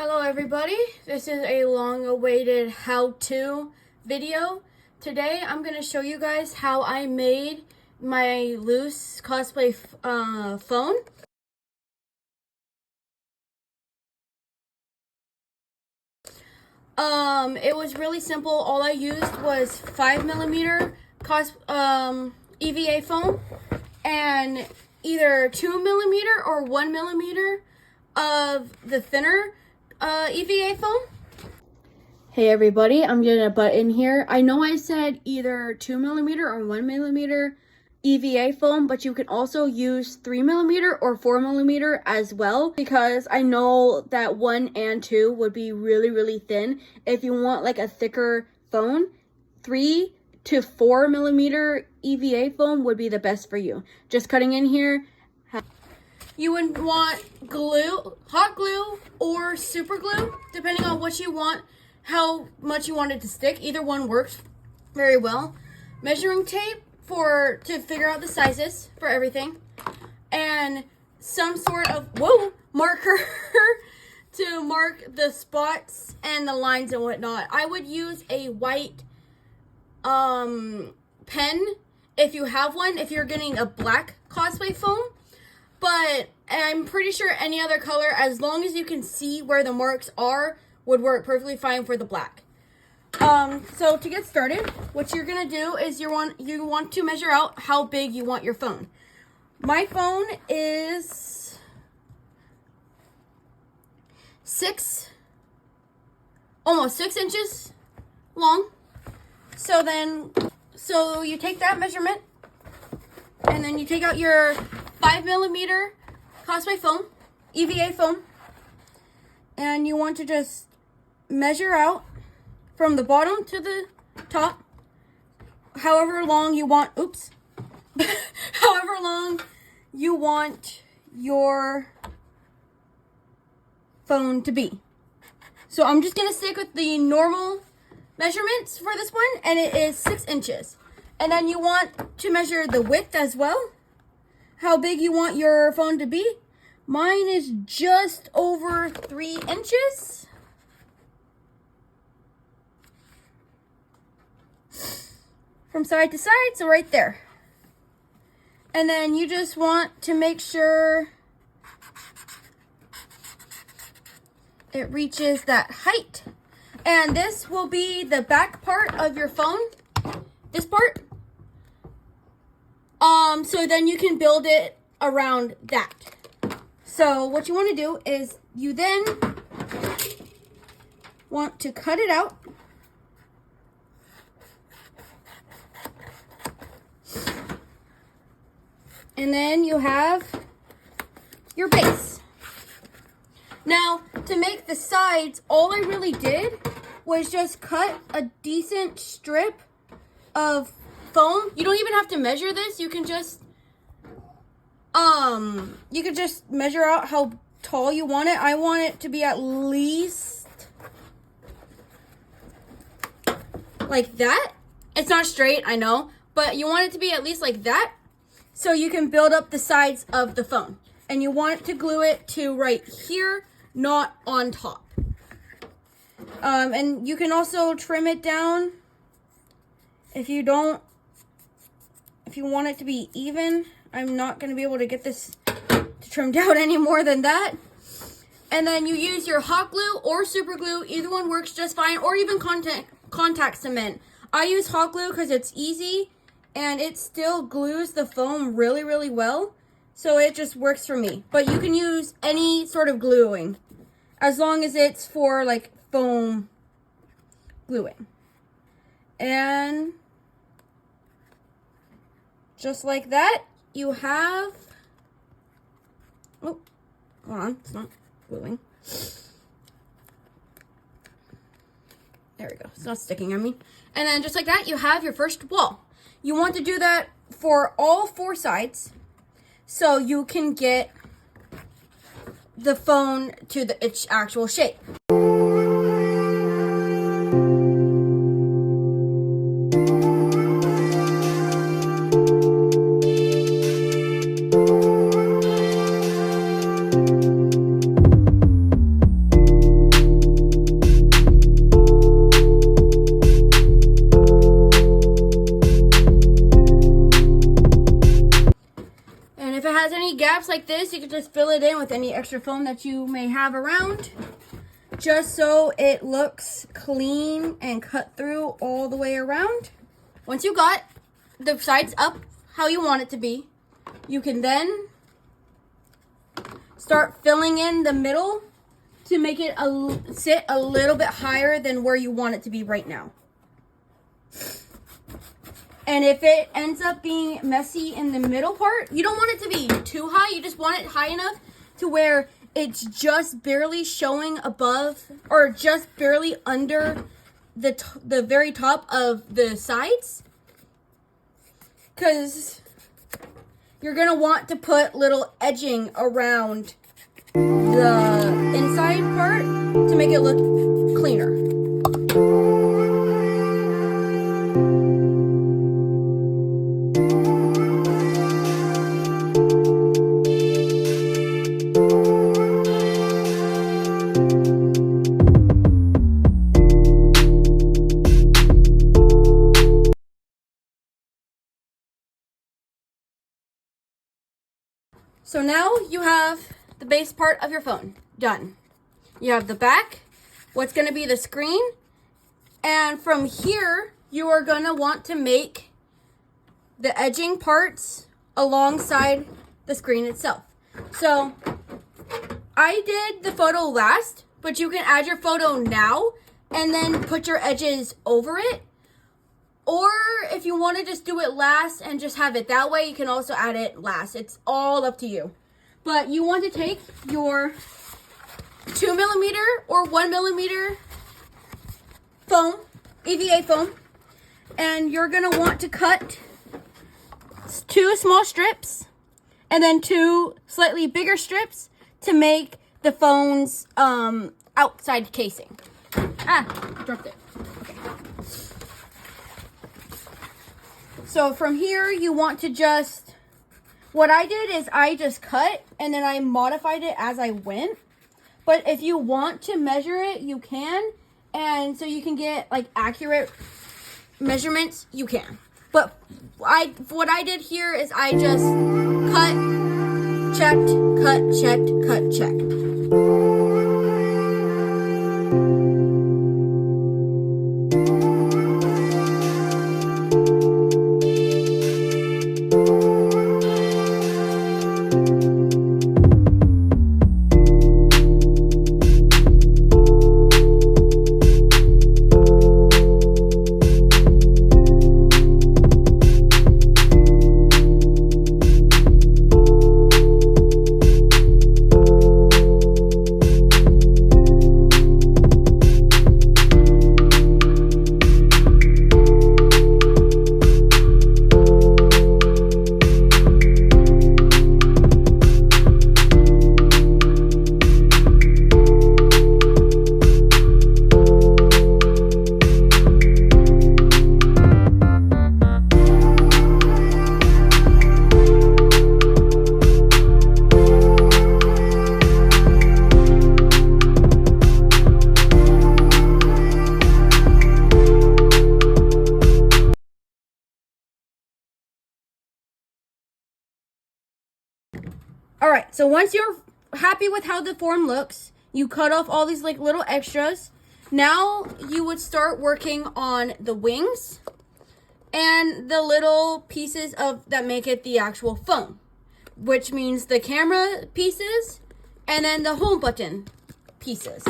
Hello everybody, this is a long-awaited how-to video. Today I'm going to show you guys how I made my loose cosplay phone. It was really simple. All I used was 5mm EVA foam and either 2mm or 1mm of the thinner EVA foam. Hey everybody, I'm gonna butt in here. I know I said either 2mm or 1mm EVA foam, but you can also use 3mm or 4mm as well, because I know that 1 and 2 would be really thin. If you want like a thicker phone, 3 to 4mm EVA foam would be the best for you. Just cutting in here. You would want glue, hot glue or super glue, depending on what you want, how much you want it to stick. Either one works very well. Measuring tape to figure out the sizes for everything, and some sort of marker to mark the spots and the lines and whatnot. I would use a white pen if you have one, if you're getting a black cosplay foam. But I'm pretty sure any other color, as long as you can see where the marks are, would work perfectly fine for the black. So to get started, what you're gonna do is you want to measure out how big you want your phone. My phone is almost 6 inches long. So you take that measurement, and then you take out your 5mm cosplay foam, EVA foam, and you want to just measure out from the bottom to the top, however long you want, however long you want your phone to be. So I'm just going to stick with the normal measurements for this one, and it is 6 inches. And then you want to measure the width as well, how big you want your phone to be. Mine is just over 3 inches. From side to side, so right there. And then you just want to make sure it reaches that height. And this will be the back part of your phone, this part. So then you can build it around that. So what you want to do is you then want to cut it out. And then you have your base. Now, to make the sides, all I really did was just cut a decent strip of foam. You don't even have to measure this. You can just measure out how tall you want it. I want it to be at least like that. It's not straight, I know, but you want it to be at least like that, so you can build up the sides of the phone. And you want it to glue it to right here, not on top. And you can also trim it down if you want it to be even. I'm not going to be able to get this to trim down any more than that. And then you use your hot glue or super glue. Either one works just fine, or even contact cement. I use hot glue because it's easy and it still glues the foam really well. So it just works for me. But you can use any sort of gluing as long as it's for like foam gluing. And just like that, you have, hold on, it's not gluing. There we go, it's not sticking on me. And then just like that, you have your first wall. You want to do that for all 4 sides, so you can get the phone to its actual shape. gaps like this, you can just fill it in with any extra foam that you may have around, just so it looks clean and cut through all the way around. Once you got the sides up how you want it to be, you can then start filling in the middle to make it sit a little bit higher than where you want it to be right now. And if it ends up being messy in the middle part, you don't want it to be too high. You just want it high enough to where it's just barely showing above or just barely under the very top of the sides. Because you're going to want to put little edging around the inside part to make it look cleaner. So now you have the base part of your phone done. You have the back, what's going to be the screen, and from here you are going to want to make the edging parts alongside the screen itself. So I did the photo last, but you can add your photo now and then put your edges over it. Or if you want to just do it last and just have it that way, you can also add it last. It's all up to you. But you want to take your 2mm or 1mm foam, EVA foam, and you're going to want to cut 2 small strips and then 2 slightly bigger strips to make the phone's outside casing. I dropped it. Okay. So from here, you want to just, what I did is I just cut and then I modified it as I went. But if you want to measure it, you can. And so you can get like accurate measurements, you can. But what I did here is I just cut, checked, cut, checked, cut, checked. All right, so once you're happy with how the form looks, you cut off all these like little extras. Now you would start working on the wings and the little pieces of that make it the actual phone, which means the camera pieces and then the home button pieces.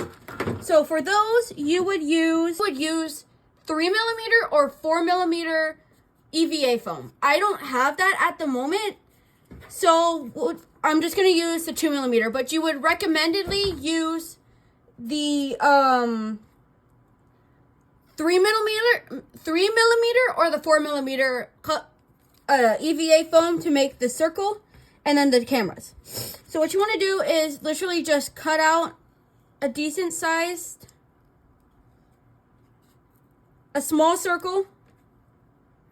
So for those, you would use 3mm or 4mm EVA foam. I don't have that at the moment, so I'm just going to use the 2mm, but you would recommendedly use the 3mm or the 4mm EVA foam to make the circle and then the cameras. So what you want to do is literally just cut out a decent sized, a small circle,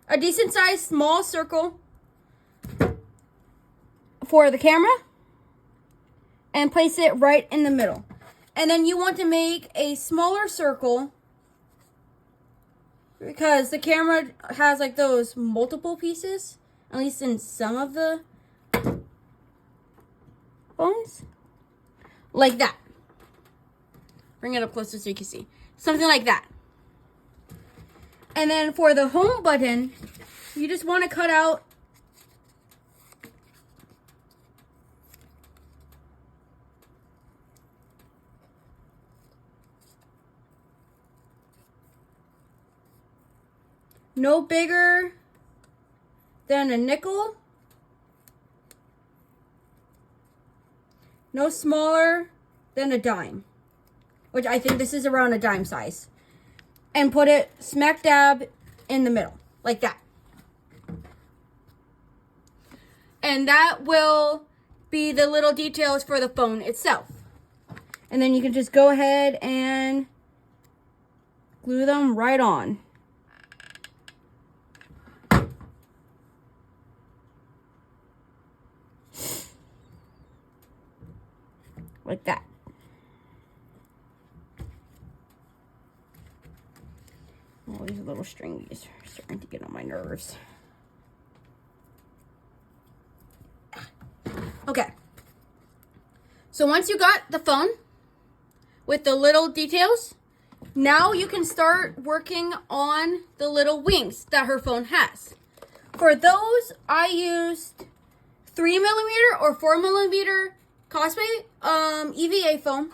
a decent sized small circle for the camera and place it right in the middle. And then you want to make a smaller circle because the camera has like those multiple pieces, at least in some of the cheekbones. Like that. Bring it up closer so you can see. Something like that. And then for the home button, you just want to cut out no bigger than a nickel, no smaller than a dime, which I think this is around a dime size, and put it smack dab in the middle, like that. And that will be the little details for the phone itself. And then you can just go ahead and glue them right on. Like that. All these little stringies are starting to get on my nerves. Okay. So once you got the phone with the little details, now you can start working on the little wings that her phone has. For those, I used 3mm or 4mm Cosplay EVA foam.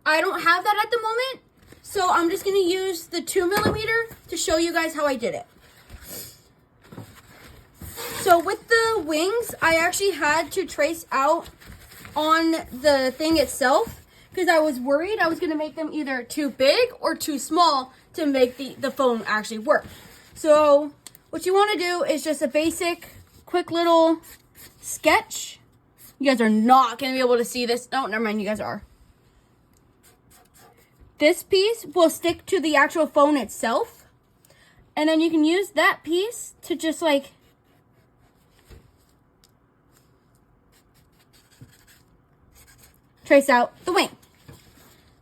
I don't have that at the moment, so I'm just going to use the 2mm to show you guys how I did it. So with the wings, I actually had to trace out on the thing itself because I was worried I was going to make them either too big or too small to make the phone actually work. So what you want to do is just a basic, quick little sketch. You guys are not going to be able to see this. Oh, never mind, you guys are. This piece will stick to the actual phone itself. And then you can use that piece to just like trace out the wing.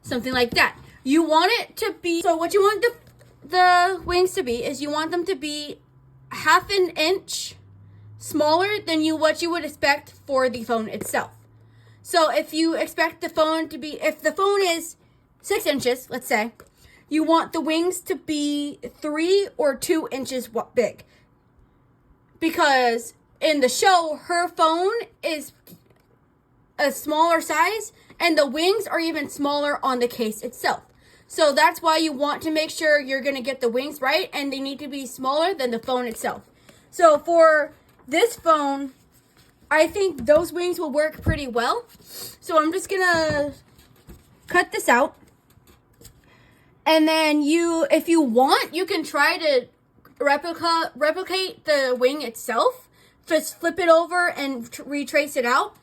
Something like that. You want it to be, so what you want the wings to be is you want them to be 1/2 inch smaller than what you would expect for the phone itself. So if you expect the phone to be, if the phone is 6 inches, let's say, you want the wings to be 3 or 2 inches big. Because in the show, her phone is a smaller size and the wings are even smaller on the case itself. So that's why you want to make sure you're going to get the wings right and they need to be smaller than the phone itself. So for this phone, I think those wings will work pretty well. So I'm just going to cut this out. And then if you want, you can try to replicate the wing itself. Just flip it over and retrace it out.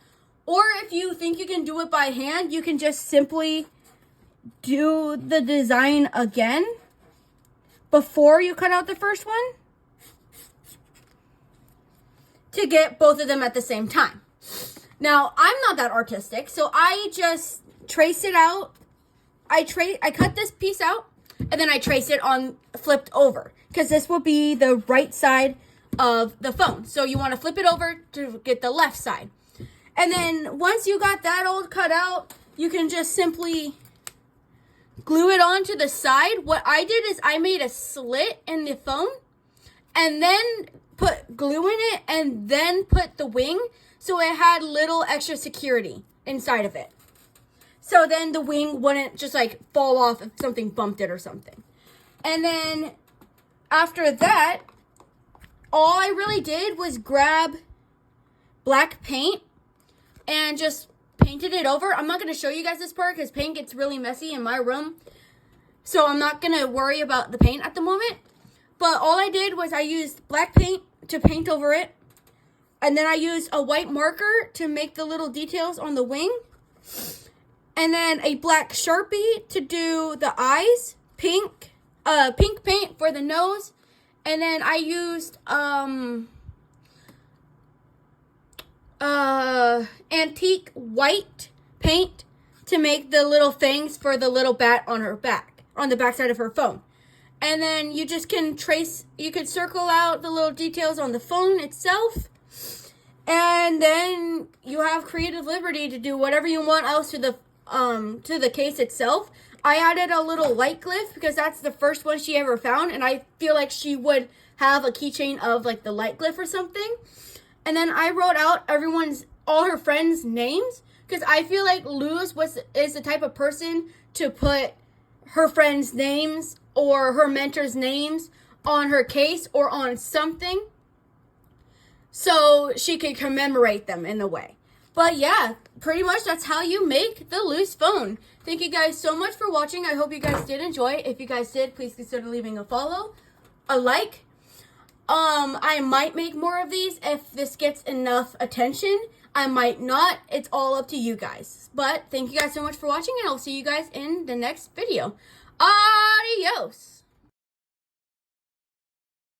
Or if you think you can do it by hand, you can just simply do the design again before you cut out the first one to get both of them at the same time. Now, I'm not that artistic, so I just trace it out. I cut this piece out, and then I trace it on flipped over, because this will be the right side of the phone. So you want to flip it over to get the left side. And then once you got that all cut out, you can just simply glue it onto the side. What I did is I made a slit in the phone, and then put glue in it, and then put the wing, so it had little extra security inside of it. So then the wing wouldn't just like fall off if something bumped it or something. And then after that, all I really did was grab black paint and just painted it over. I'm not going to show you guys this part because paint gets really messy in my room. So I'm not going to worry about the paint at the moment. But all I did was I used black paint to paint over it. And then I used a white marker to make the little details on the wing. And then a black Sharpie to do the eyes. Pink paint for the nose. And then I used antique white paint to make the little fangs for the little bat on her back, on the back side of her phone. And then you just can circle out the little details on the phone itself. And then you have creative liberty to do whatever you want else to the case itself. I added a little light glyph because that's the first one she ever found, and I feel like she would have a keychain of like the light glyph or something. And then I wrote out all her friends' names because I feel like Luz is the type of person to put her friends' names or her mentors' names on her case or on something so she could commemorate them in a way. But yeah, pretty much that's how you make the Luz phone. Thank you guys so much for watching. I hope you guys did enjoy it. If you guys did, please consider leaving a follow, a like. I might make more of these if this gets enough attention. I might not. It's all up to you guys. But thank you guys so much for watching, and I'll see you guys in the next video. Adios!